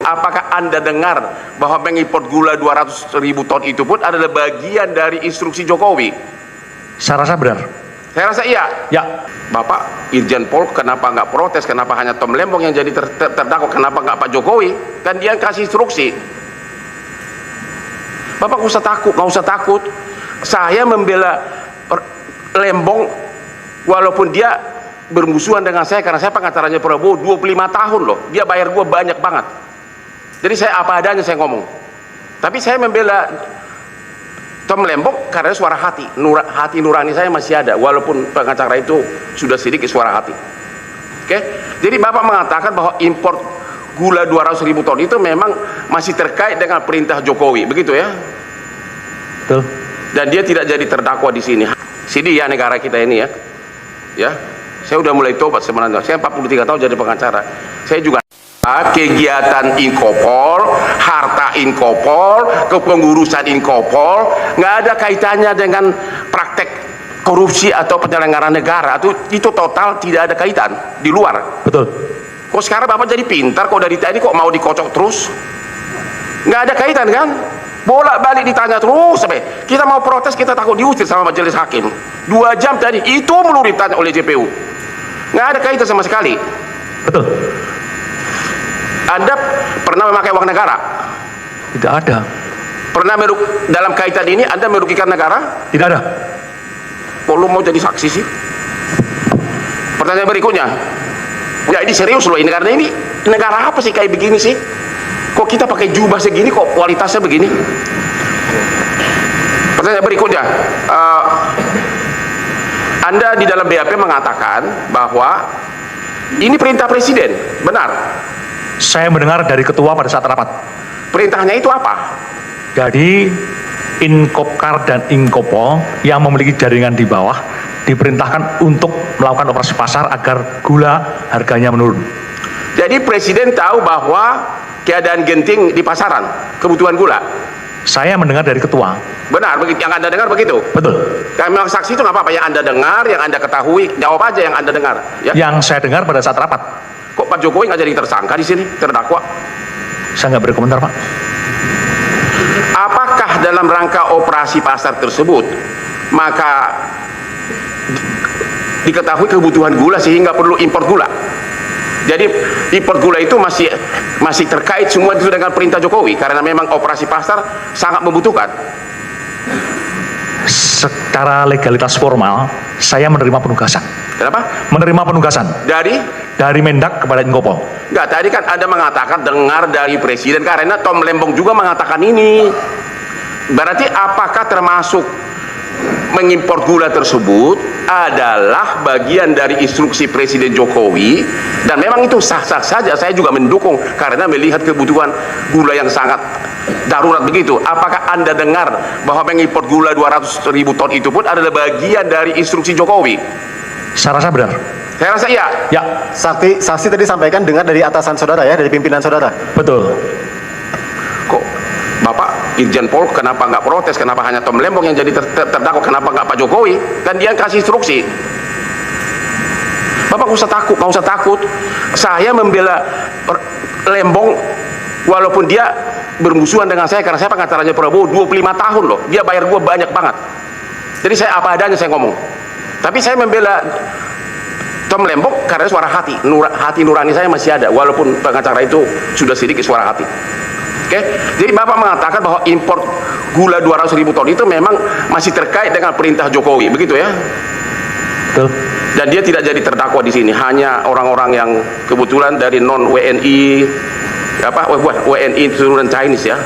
apakah Anda dengar bahwa mengimpor gula 200.000 ton itu pun adalah bagian dari instruksi Jokowi? Saya rasa benar. Saya rasa iya. Ya. Bapak Irjen Pol kenapa nggak protes? Kenapa hanya Tom Lembong yang jadi terdakwa? Kenapa nggak Pak Jokowi? Kan dia yang kasih instruksi. Bapak nggak usah takut. Saya membela Lembong walaupun dia bermusuhan dengan saya karena saya pengacaranya Prabowo 25 tahun loh. Dia bayar gua banyak banget. Jadi saya apa adanya saya ngomong. Tapi saya membela Tom Lembong karena suara hati. Hati nurani saya masih ada walaupun pengacara itu sudah sedikit suara hati. Oke? Jadi Bapak mengatakan bahwa impor gula 200.000 ton itu memang masih terkait dengan perintah Jokowi, begitu ya? Betul. Dan dia tidak jadi terdakwa di sini. Sini ya negara kita ini ya. Ya. Saya udah mulai tobat sebenarnya. Saya 43 tahun jadi pengacara. Saya juga kegiatan Inkopol, harta Inkopol, kepengurusan Inkopol nggak ada kaitannya dengan praktek korupsi atau penyelenggaraan negara. Itu total tidak ada kaitan di luar. Betul. Kok sekarang Bapak jadi pintar kok dari tadi kok mau dikocok terus? Nggak ada kaitan kan? Bolak-balik ditanya terus sampai kita mau protes, kita takut diusir sama majelis hakim. 2 jam tadi itu melulu ditanya oleh JPU. Nggak ada kaitan sama sekali. Betul. Anda pernah memakai uang negara? Tidak ada. Pernah dalam kaitan ini Anda merugikan negara? Tidak ada. Kok lu mau jadi saksi sih? Pertanyaan berikutnya. Ya ini serius loh ini, karena ini negara apa sih kayak begini sih? Kok kita pakai jubah segini kok kualitasnya begini? Pertanyaan berikutnya. Anda di dalam BAP mengatakan bahwa ini perintah presiden, benar? Saya mendengar dari ketua pada saat rapat. Perintahnya itu apa? Jadi Inkopkar dan Inkopol yang memiliki jaringan di bawah diperintahkan untuk melakukan operasi pasar agar gula harganya menurun. Jadi presiden tahu bahwa keadaan genting di pasaran, kebutuhan gula. Saya mendengar dari ketua. Benar, begitu yang Anda dengar begitu? Betul. Yang memang saksi itu nggak apa-apa, yang Anda dengar, yang Anda ketahui, jawab aja yang Anda dengar. Ya? Yang saya dengar pada saat rapat. Kok Pak Jokowi nggak jadi tersangka di sini, terdakwa? Saya nggak berkomentar, Pak. Apakah dalam rangka operasi pasar tersebut maka diketahui kebutuhan gula sehingga perlu impor gula? Jadi impor gula itu masih terkait semua itu dengan perintah Jokowi karena memang operasi pasar sangat membutuhkan. Secara legalitas formal, saya menerima penugasan. Kenapa? Menerima penugasan dari Mendak kepada Inkopol. Enggak, tadi kan Anda mengatakan dengar dari presiden karena Tom Lembong juga mengatakan ini. Berarti apakah termasuk mengimpor gula tersebut adalah bagian dari instruksi Presiden Jokowi, dan memang itu sah-sah saja, saya juga mendukung karena melihat kebutuhan gula yang sangat darurat begitu. Apakah Anda dengar bahwa mengimpor gula 200.000 ton itu pun adalah bagian dari instruksi Jokowi? Saya rasa benar. Saya rasa iya. Ya. Saksi tadi sampaikan dengar dari atasan saudara ya, dari pimpinan saudara. Betul. Kok Bapak Irjen Pol kenapa nggak protes? Kenapa hanya Tom Lembong yang jadi terdakwa? Kenapa nggak Pak Jokowi? Kan dia yang kasih instruksi. Bapak nggak usah takut. Saya membela Lembong walaupun dia bermusuhan dengan saya karena saya pengacaranya Prabowo 25 tahun loh. Dia bayar gua banyak banget. Jadi saya apa adanya saya ngomong. Tapi saya membela Tom Lembong karena suara hati. Hati nurani saya masih ada walaupun pengacara itu sudah sedikit suara hati. Oke, jadi Bapak mengatakan bahwa impor gula 200.000 ton itu memang masih terkait dengan perintah Jokowi, begitu ya? Betul. Dan dia tidak jadi terdakwa di sini, hanya orang-orang yang kebetulan dari non WNI, WNI turunan Chinese ya.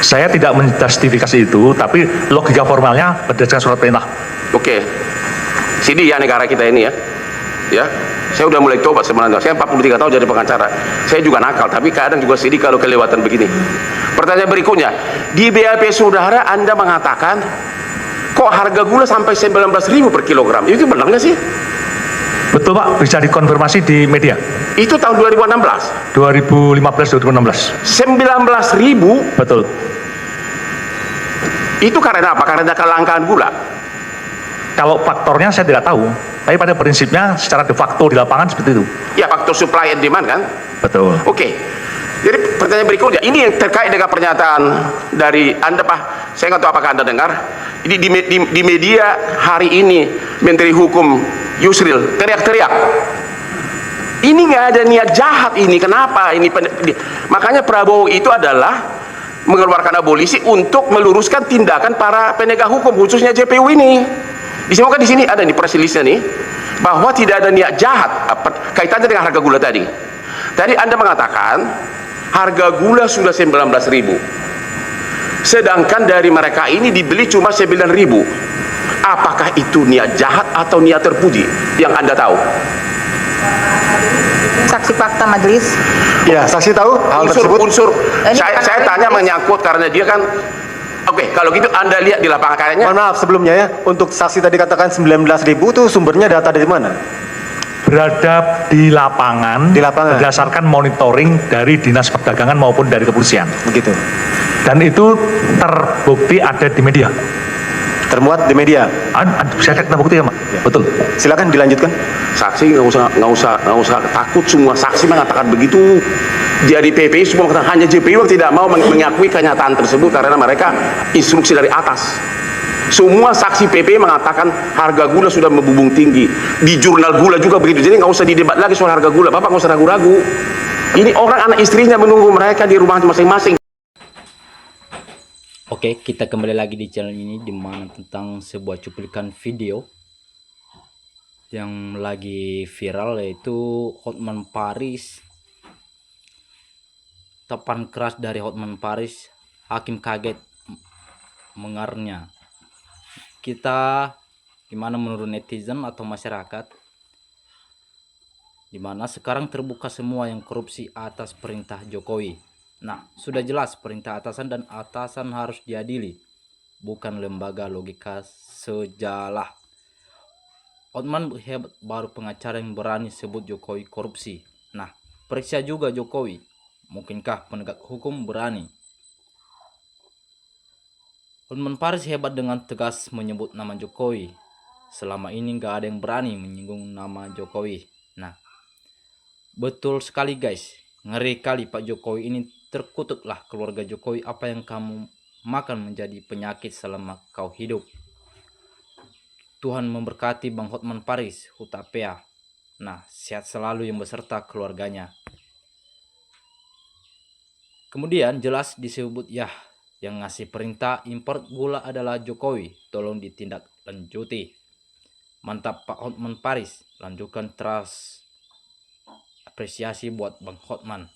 Saya tidak menjustifikasi itu, tapi logika formalnya berdasarkan surat perintah. Oke, sini ya negara kita ini ya. Ya, saya udah mulai tobat sebenarnya. Saya 43 tahun jadi pengacara. Saya juga nakal, tapi kadang juga sedih kalau kelewatan begini. Pertanyaan berikutnya, di BAP saudara Anda mengatakan kok harga gula sampai 19.000 per kilogram, itu benar nggak sih? Betul Pak, bisa dikonfirmasi di media. Itu tahun 2016. 2015-2016. 19.000. Betul. Itu karena apa? Karena kelangkaan gula. Kalau faktornya saya tidak tahu, tapi pada prinsipnya secara de facto di lapangan seperti itu. Ya, faktor supply and demand kan? Betul. Oke. Jadi pertanyaan berikutnya, ini yang terkait dengan pernyataan dari Anda Pak, saya nggak tahu apakah Anda dengar, ini di media hari ini Menteri Hukum Yusril teriak-teriak, ini nggak ada niat jahat ini, kenapa ini? Makanya Prabowo itu adalah mengeluarkan abolisi untuk meluruskan tindakan para penegak hukum, khususnya JPU ini. Disebutkan di sini ada nih press release-nya nih, bahwa tidak ada niat jahat kaitannya dengan harga gula tadi. Tadi Anda mengatakan harga gula sudah 19.000, sedangkan dari mereka ini dibeli cuma 9.000. Apakah itu niat jahat atau niat terpuji yang Anda tahu? Saksi fakta majelis. Ya, saksi tahu hal tersebut. Unsur Ini saya karena tanya majelis. menyangkut karena dia kan. Oke, kalau gitu Anda lihat di lapangan kayaknya. Mohon maaf sebelumnya ya, untuk saksi tadi katakan 19.000 itu sumbernya data dari mana? Berada di lapangan, Di lapangan. berdasarkan monitoring dari Dinas Perdagangan maupun dari kepolisian. Begitu. Dan itu terbukti ada di media. Termuat di media. Saya cek terbukti ya, Pak? Ya. Betul. Silakan dilanjutkan. Saksi nggak usah takut, semua saksi mengatakan begitu. Jadi PPI semua mengatakan, hanya JPU yang tidak mau mengakui kenyataan tersebut karena mereka instruksi dari atas. Semua saksi PPI mengatakan harga gula sudah membubung tinggi. Di jurnal gula juga begitu. Jadi nggak usah didebat lagi soal harga gula. Bapak nggak usah ragu-ragu. Ini orang anak istrinya menunggu mereka di rumah masing-masing. Oke, kita kembali lagi di channel ini, di mana tentang sebuah cuplikan video yang lagi viral, yaitu Hotman Paris. Tepan keras dari Hotman Paris, hakim kaget mengarnya. Kita gimana menurut netizen atau masyarakat, dimana sekarang terbuka semua yang korupsi atas perintah Jokowi. Nah, sudah jelas perintah atasan dan atasan harus diadili, bukan lembaga logika sejalah. Hotman hebat, baru pengacara yang berani sebut Jokowi korupsi. Nah, periksa juga Jokowi, mungkinkah penegak hukum berani? Hotman Paris hebat dengan tegas menyebut nama Jokowi. Selama ini gak ada yang berani menyinggung nama Jokowi. Nah, betul sekali guys, ngeri kali Pak Jokowi ini. Terkutuklah keluarga Jokowi, apa yang kamu makan menjadi penyakit selama kau hidup. Tuhan memberkati Bang Hotman Paris Hutapea. Nah, sehat selalu yang beserta keluarganya. Kemudian jelas disebut ya, yang ngasih perintah impor gula adalah Jokowi. Tolong ditindaklanjuti. Mantap Pak Hotman Paris. Lanjutkan terus. Apresiasi buat Bang Hotman.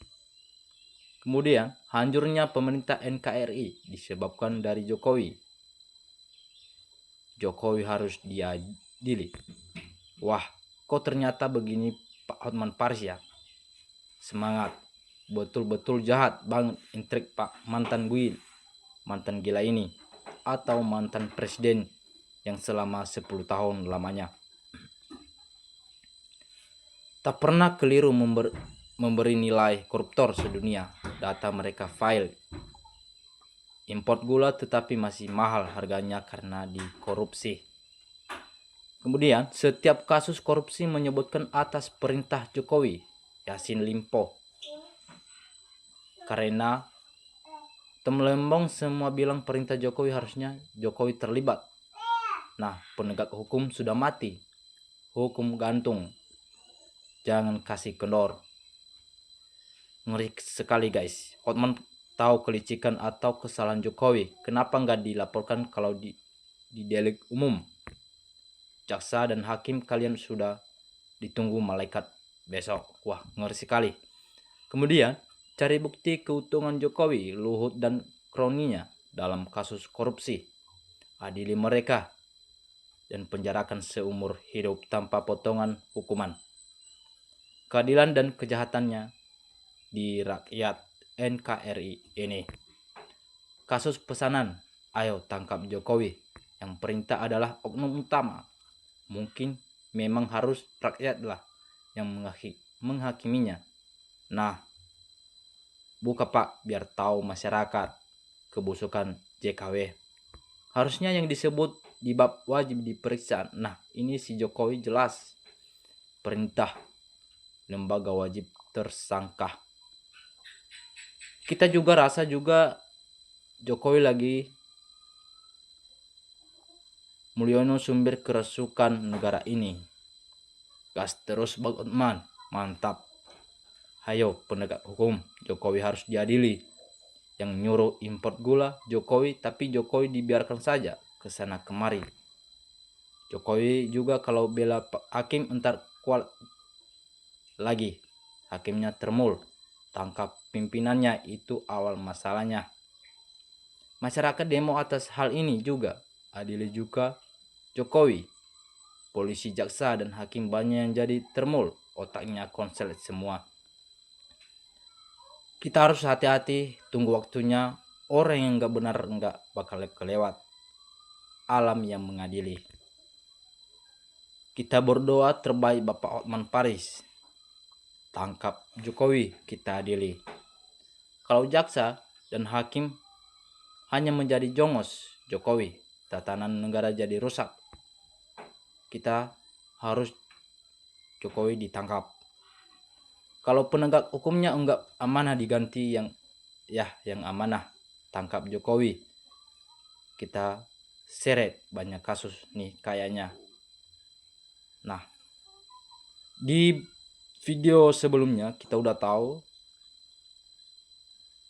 Kemudian, hancurnya pemerintah NKRI disebabkan dari Jokowi. Jokowi harus diadili. Wah, kok ternyata begini Pak Hotman Paris ya? Semangat. Betul-betul jahat banget intrik Pak mantan gila ini. Atau mantan presiden yang selama 10 tahun lamanya. Tak pernah keliru memberi nilai koruptor sedunia. Data mereka file import gula tetapi masih mahal harganya karena dikorupsi. Kemudian setiap kasus korupsi menyebutkan atas perintah Jokowi, Yassin Limpo. Karena Temlembong semua bilang perintah Jokowi, harusnya Jokowi terlibat. Nah, penegak hukum sudah mati. Hukum gantung. Jangan kasih kendor. Ngeri sekali guys. Hotman tahu kelicikan atau kesalahan Jokowi. Kenapa nggak dilaporkan kalau di delik umum? Jaksa dan hakim kalian sudah ditunggu malaikat besok. Wah, ngeri sekali. Kemudian cari bukti keuntungan Jokowi, Luhut dan kroninya dalam kasus korupsi. Adili mereka dan penjarakan seumur hidup tanpa potongan hukuman. Keadilan dan kejahatannya di rakyat NKRI ini. Kasus pesanan, ayo tangkap Jokowi. Yang perintah adalah oknum utama. Mungkin memang harus rakyatlah yang menghakiminya. Nah, buka Pak biar tahu masyarakat kebusukan JKW. Harusnya yang disebut di bab wajib diperiksa. Nah, ini si Jokowi jelas perintah lembaga wajib tersangka. Kita juga rasa juga Jokowi lagi Mulyono sumber kerasukan negara ini. Gas terus Bang Hotman, mantap. Hayo penegak hukum, Jokowi harus diadili. Yang nyuruh import gula Jokowi, tapi Jokowi dibiarkan saja ke sana kemari. Jokowi juga kalau bela hakim entar kual lagi. Hakimnya termul, tangkap pimpinannya, itu awal masalahnya. Masyarakat demo atas hal ini juga. Adili juga Jokowi. Polisi, jaksa, dan hakim banyak yang jadi termul. Otaknya konslet semua. Kita harus hati-hati, tunggu waktunya. Orang yang gak benar gak bakal kelewat. Alam yang mengadili. Kita berdoa terbaik Bapak Hotman Paris. Tangkap Jokowi, kita adili. Kalau jaksa dan hakim hanya menjadi jongos Jokowi, tatanan negara jadi rusak. Kita harus Jokowi ditangkap. Kalau penegak hukumnya enggak amanah, diganti yang amanah. Tangkap Jokowi. Kita seret banyak kasus nih kayaknya. Nah, di video sebelumnya kita udah tahu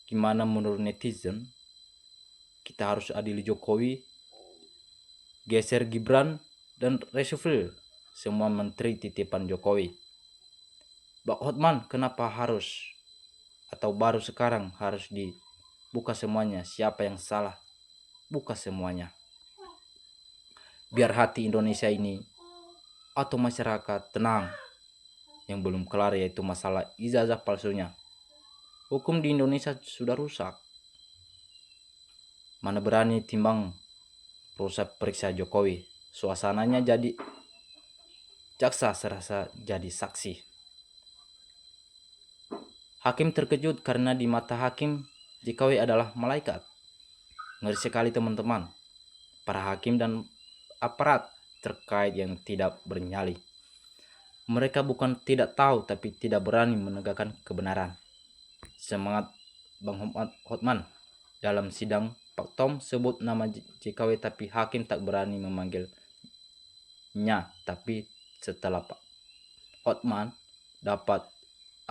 gimana menurut netizen. Kita harus adili Jokowi, geser Gibran, dan reshuffle semua menteri titipan Jokowi. Bang Hotman kenapa harus atau baru sekarang harus dibuka semuanya? Siapa yang salah? Buka semuanya. Biar hati Indonesia ini atau masyarakat tenang. Yang belum kelar yaitu masalah ijazah palsunya. Hukum di Indonesia sudah rusak. Mana berani timbang proses periksa Jokowi. Suasananya jadi jaksa serasa jadi saksi. Hakim terkejut karena di mata hakim Jokowi adalah malaikat. Ngeri sekali teman-teman. Para hakim dan aparat terkait yang tidak bernyali. Mereka bukan tidak tahu tapi tidak berani menegakkan kebenaran. Semangat Bang Hotman. Dalam sidang Pak Tom sebut nama Jokowi tapi hakim tak berani memanggilnya. Tapi setelah Pak Hotman dapat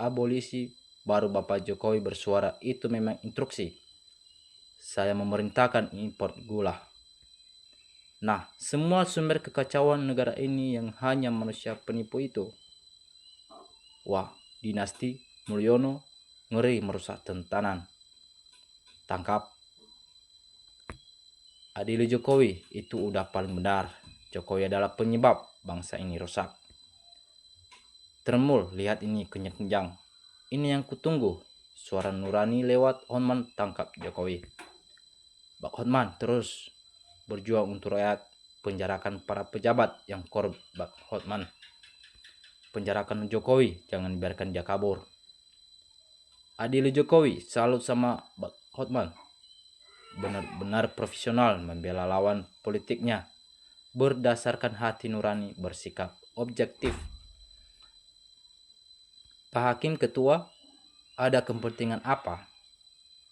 abolisi, baru Bapak Jokowi bersuara, itu memang instruksi. Saya memerintahkan import gula. Nah, semua sumber kekacauan negara ini yang hanya manusia penipu itu. Wah, dinasti Mulyono ngeri merusak tentanan. Tangkap. Adili Jokowi, itu udah paling benar. Jokowi adalah penyebab bangsa ini rusak. Termul, lihat ini kenyang-kenyang. Ini yang kutunggu. Suara nurani lewat Hotman, tangkap Jokowi. Bang Hotman terus berjuang untuk rakyat. Penjarakan para pejabat yang korup. Bang Hotman, penjarakan Jokowi, jangan biarkan dia kabur. Adili Jokowi, salut sama Bang Hotman. Benar-benar profesional membela lawan politiknya. Berdasarkan hati nurani, bersikap objektif. Pak Hakim Ketua, ada kepentingan apa?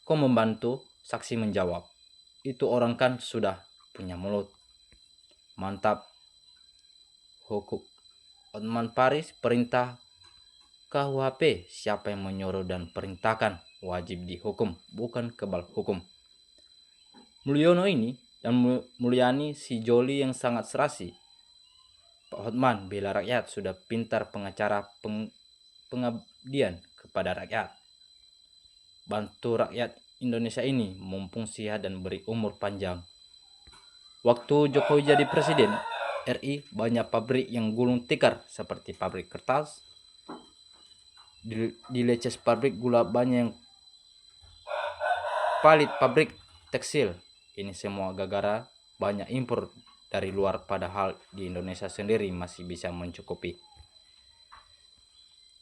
Kok membantu? Saksi menjawab, itu orang kan sudah punya mulut. Mantap. Hukum Hotman Paris, perintah KUHP. Siapa yang menyuruh dan perintahkan wajib dihukum, bukan kebal hukum. Mulyono ini dan Mulyani si Joli yang sangat serasi. Pak Hotman bela rakyat, sudah pintar pengacara pengabdian kepada rakyat. Bantu rakyat Indonesia ini mumpung sehat dan beri umur panjang. Waktu Jokowi jadi presiden RI, banyak pabrik yang gulung tikar seperti pabrik kertas. Di Leces pabrik gula, banyak yang palit pabrik tekstil. Ini semua gara-gara banyak impor dari luar, padahal di Indonesia sendiri masih bisa mencukupi.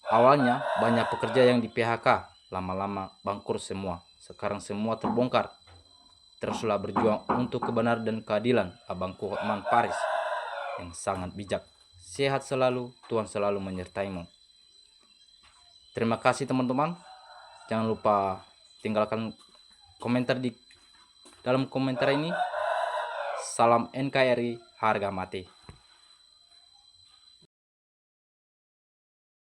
Awalnya banyak pekerja yang di PHK, lama-lama bangkrut semua. Sekarang semua terbongkar. Teruslah berjuang untuk kebenaran dan keadilan abangku Hotman Paris yang sangat bijak. Sehat selalu, Tuhan selalu menyertaimu. Terima kasih teman-teman. Jangan lupa tinggalkan komentar di dalam komentar ini. Salam NKRI, harga mati.